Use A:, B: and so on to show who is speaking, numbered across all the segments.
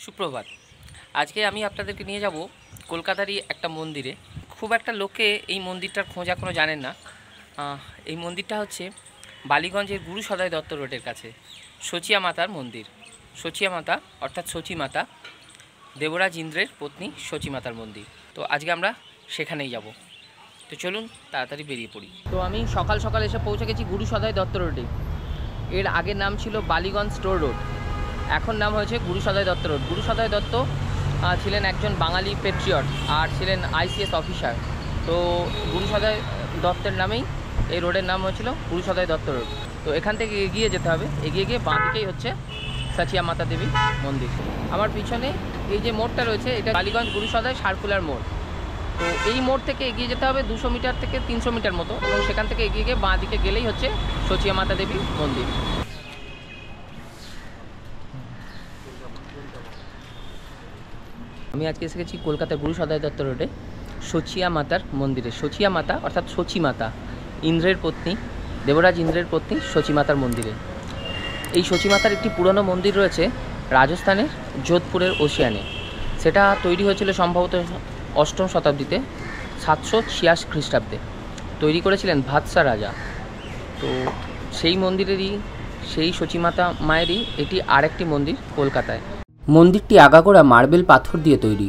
A: সুপ্রভাত। আজকে আমি আপনাদেরকে নিয়ে যাব কলকাতারই একটা মন্দিরে। খুব একটা লোকে এই মন্দিরটার খোঁজ এখনও জানেন না। এই মন্দিরটা হচ্ছে বালিগঞ্জের গুরু সদয় দত্ত রোডের কাছে শচিয়া মাতার মন্দির। শচিয়া মাতা অর্থাৎ শচী মাতা, দেবরাজ ইন্দ্রের পত্নী শচী মাতার মন্দির। তো আজকে আমরা সেখানেই যাব। তো চলুন তাড়াতাড়ি বেরিয়ে পড়ি। তো আমি সকাল সকাল এসে পৌঁছে গেছি গুরু সদয় দত্ত রোডে। এর আগের নাম ছিল বালিগঞ্জ স্টোর রোড, এখন নাম হয়েছে গুরু সদয় দত্ত রোড। গুরু সদয় দত্ত ছিলেন একজন বাঙালি পেট্রিয়ট আর ছিলেন আইসিএস অফিসার। তো গুরু সদয় দত্তের নামেই এই রোডের নাম হয়েছিল গুরু সদয় দত্ত রোড। তো এখান থেকে এগিয়ে যেতে হবে, এগিয়ে গিয়ে বাঁ দিকেই হচ্ছে শচিয়া মাতা দেবী মন্দির। আমার পিছনে এই যে মোড়টা রয়েছে এটা বালিগঞ্জ গুরু সদয় সার্কুলার মোড়। তো এই মোড় থেকে এগিয়ে যেতে হবে 200 মিটার থেকে 300 মিটার মতো, এবং সেখান থেকে এগিয়ে গিয়ে বাঁ দিকে গেলেই হচ্ছে শচিয়া মাতা দেবী মন্দির। আমি আজকে এসে গেছি কলকাতার গুরু সদয় দত্ত রোডে শচিয়া মাতার মন্দিরে। শচিয়া মাতা অর্থাৎ শচী মাতা, ইন্দ্রের পত্নী, দেবরাজ ইন্দ্রের পত্নী শচী মাতার মন্দিরে। এই শচী মাতার একটি পুরনো মন্দির রয়েছে রাজস্থানের যোধপুরের ওসিয়ানে। সেটা তৈরি হয়েছিল সম্ভবত 8ম শতাব্দীতে, 786 খ্রিস্টাব্দে তৈরি করেছিলেন ভাতসা রাজা। তো সেই মন্দিরেরই, সেই শচী মাতা মায়েরই এটি আরেকটি মন্দির কলকাতায়। মন্দিরটি আগাগোড়া মার্বেল পাথর দিয়ে তৈরি।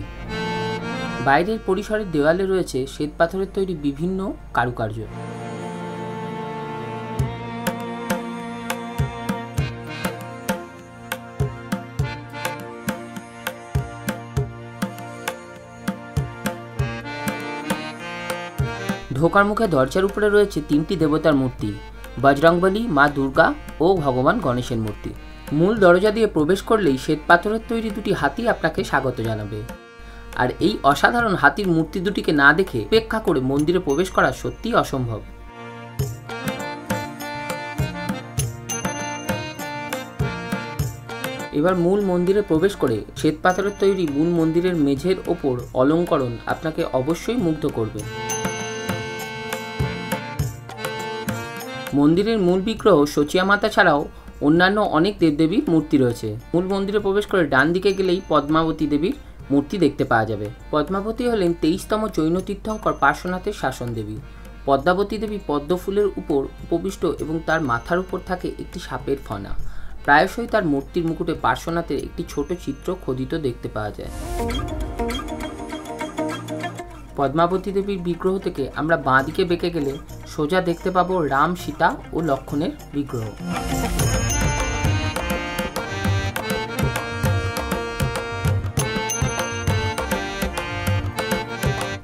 A: বাইরের পরিসরের দেওয়ালে রয়েছে শ্বেত পাথরের তৈরি বিভিন্ন কারুকার্য। ঢোকার মুখে দরজার উপরে রয়েছে 3টি দেবতার মূর্তি, বজরংবলী, মা দুর্গা ও ভগবান গণেশের মূর্তি। মূল দরজা দিয়ে প্রবেশ করলেই শ্বেত পাথরের তৈরি দুটি হাতি আপনাকে স্বাগত জানাবে। আর এই অসাধারণ হাতির মূর্তি দুটিকে না দেখে উপেক্ষা করে মন্দিরে প্রবেশ করা সত্যিই অসম্ভব। এবার মূল মন্দিরে প্রবেশ করে শ্বেত পাথরের তৈরি মূল মন্দিরের মেঝের ওপর অলঙ্করণ আপনাকে অবশ্যই মুগ্ধ করবে। মন্দিরের মূল বিগ্রহ শচিয়া মাতা ছাড়াও অন্যান্য অনেক দেবদেবীর মূর্তি রয়েছে। মূল মন্দিরে প্রবেশ করে ডান দিকে গেলেই পদ্মাবতী দেবীর মূর্তি দেখতে পাওয়া যাবে। পদ্মাবতী হলেন 23তম জৈন তীর্থঙ্কর পার্শ্বনাথের শাসন দেবী। পদ্মাবতী দেবী পদ্ম ফুলের উপর উপবিষ্ট এবং তার মাথার উপর থাকে একটি সাপের ফনা। প্রায়শই তার মূর্তির মুকুটে পার্শ্বনাথের একটি ছোট চিত্র খোদিত দেখতে পাওয়া যায়। পদ্মাবতী দেবীর বিগ্রহ থেকে আমরা বাঁ দিকে বেঁকে গেলে সোজা দেখতে পাবো রাম, সীতা ও লক্ষ্মণের বিগ্রহ।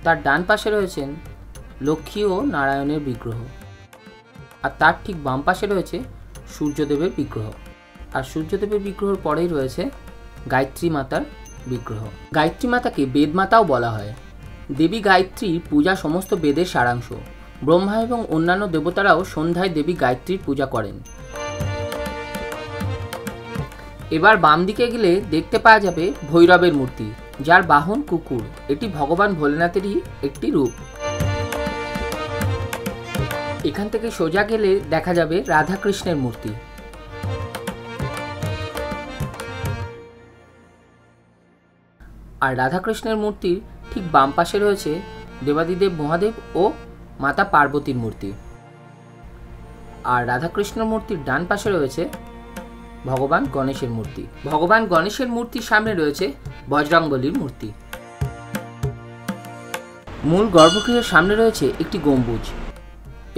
A: তার ডান পাশে রয়েছেন লক্ষ্মী ও নারায়ণের বিগ্রহ, আর তার ঠিক বাম পাশে রয়েছে সূর্যদেবের বিগ্রহ। আর সূর্যদেবের বিগ্রহের পরেই রয়েছে গায়ত্রী মাতার বিগ্রহ। গায়ত্রী মাতাকে বেদ মাতাও বলা হয়। দেবী গায়ত্রীর পূজা সমস্ত বেদের সারাংশ। ব্রহ্মা এবং অন্যান্য দেবতারাও সন্ধ্যায় দেবী গায়ত্রীর পূজা করেন। এবার বাম দিকে গেলে দেখতে পাওয়া যাবে ভৈরবের মূর্তি, যার বাহন কুকুর। এটি ভগবান ভোলেনাথেরই একটি রূপ। এখান থেকে সোজা গেলে দেখা যাবে রাধাকৃষ্ণের মূর্তি। আর রাধাকৃষ্ণের মূর্তির ঠিক বাম পাশে রয়েছে দেবাদিদেব মহাদেব ও মাতা পার্বতীর মূর্তি। আর রাধাকৃষ্ণ মূর্তির ডান পাশে রয়েছে ভগবান গণেশের মূর্তি। ভগবান গণেশের মূর্তির সামনে রয়েছে বজরংবলীর মূর্তি। মূল গর্ভগৃহের সামনে রয়েছে একটি গম্বুজ,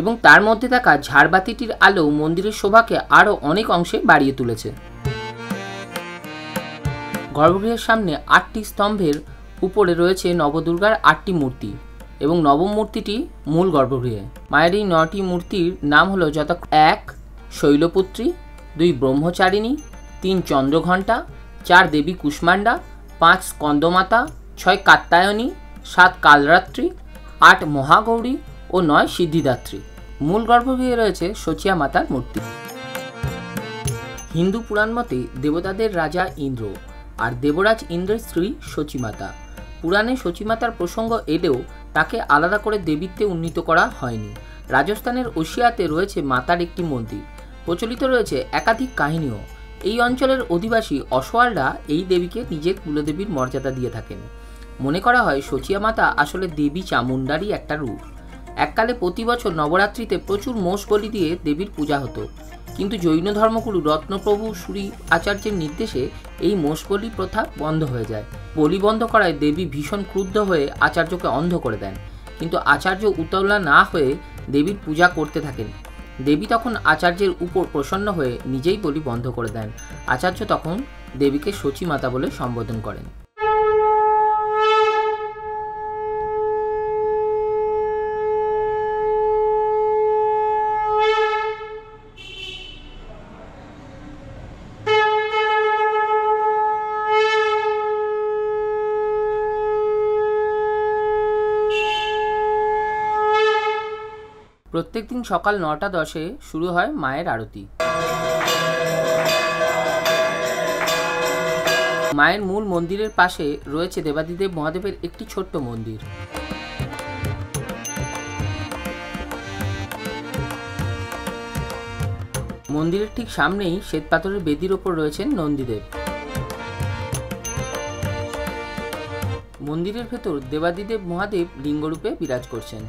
A: এবং তার মধ্যে থাকা ঝাড়বাতিটির আলো মন্দিরের শোভাকে আরও অনেক অংশে বাড়িয়ে তুলেছে। গর্ভগৃহের সামনে 8টি স্তম্ভের উপরে রয়েছে নবদুর্গার 8টি মূর্তি, এবং নবম মূর্তিটি মূল গর্ভগৃহে। মায়ের এই 9টি মূর্তির নাম হলো যথা 1 শৈলপুত্রী, 2 ব্রহ্মচারিণী, 3 চন্দ্রঘণ্টা, 4 দেবী কুষ্মাণ্ডা, 5 স্কন্দমাতা, 6 কাত্যায়নী, 7 কালরাত্রি, 8 মহাগৌরী ও 9 সিদ্ধিদাত্রী। মূল গর্ভগৃহে রয়েছে শচিয়া মাতার মূর্তি। হিন্দু পুরাণ মতে দেবতাদের রাজা ইন্দ্র আর দেবরাজ ইন্দ্রের স্ত্রী শচী মাতা। পুরাণে শচী মাতার প্রসঙ্গ এলেও তাকে আলাদা করে দেবীত্বে উন্নীত করা হয়নি। রাজস্থানের ওসিয়াতে রয়েছে মাতার একটি মন্দির। প্রচলিত রয়েছে একাধিক কাহিনীও। এই অঞ্চলের অধিবাসী অসওয়ালরা এই দেবীকে নিজের কুলদেবীর মর্যাদা দিয়ে থাকেন। মনে করা হয় সচিয়া মাতা আসলে দেবী চামুণ্ডারই একটা রূপ। এককালে প্রতি বছর নবরাত্রিতে প্রচুর মোষ বলি দিয়ে দেবীর পূজা হতো, কিন্তু জৈন ধর্মগুরু রত্নপ্রভু সুরি আচার্যের নির্দেশে এই মোষ বলি প্রথা বন্ধ হয়ে যায়। বলি বন্ধ করায় দেবী ভীষণ ক্রুদ্ধ হয়ে আচার্যকে অন্ধ করে দেন, কিন্তু আচার্য উতলা না হয়ে দেবীর পূজা করতে থাকেন। দেবী তখন আচার্যের উপর প্রসন্ন হয়ে নিজেই বলি বন্ধ করে দেন। আচার্য তখন দেবীকে সচী মাতা বলে সম্বোধন করেন। প্রত্যেক দিন সকাল 9:10 শুরু হয় মায়ের আরতি। মায়ের মূল মন্দিরের পাশে রয়েছে দেবাদিদেব মহাদেবের একটি ছোট্ট মন্দির। মন্দিরের ঠিক সামনেই শ্বেতপাথরের বেদির ওপর রয়েছেন নন্দীদেব। মন্দিরের ভেতর দেবাদিদেব মহাদেব লিঙ্গরূপে বিরাজ করছেন।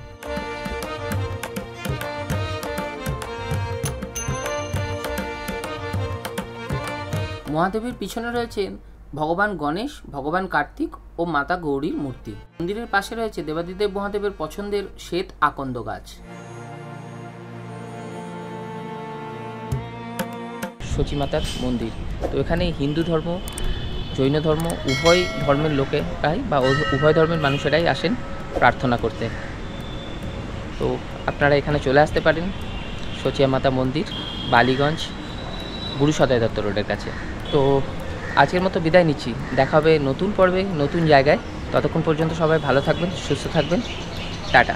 A: মহাদেবের পিছনে রয়েছেন ভগবান গণেশ, ভগবান কার্তিক ও মাতা গৌরীর মূর্তি। মন্দিরের পাশে রয়েছে দেবাদিদেব মহাদেবের পছন্দের শ্বেত আকন্দ গাছ। সচী মাতার মন্দির। তো এখানে হিন্দু ধর্ম, জৈন ধর্ম উভয় ধর্মের লোকেরাই বা উভয় ধর্মের মানুষেরাই আসেন প্রার্থনা করতে। তো আপনারা এখানে চলে আসতে পারেন। সচিয়া মাতা মন্দির, বালিগঞ্জ, গুরু সদয় দত্ত রোডের কাছে। তো আজকের মতো বিদায় নিচ্ছি। দেখা হবে নতুন পর্বে, নতুন জায়গায়। ততক্ষণ পর্যন্ত সবাই ভালো থাকবেন, সুস্থ থাকবেন। টাটা।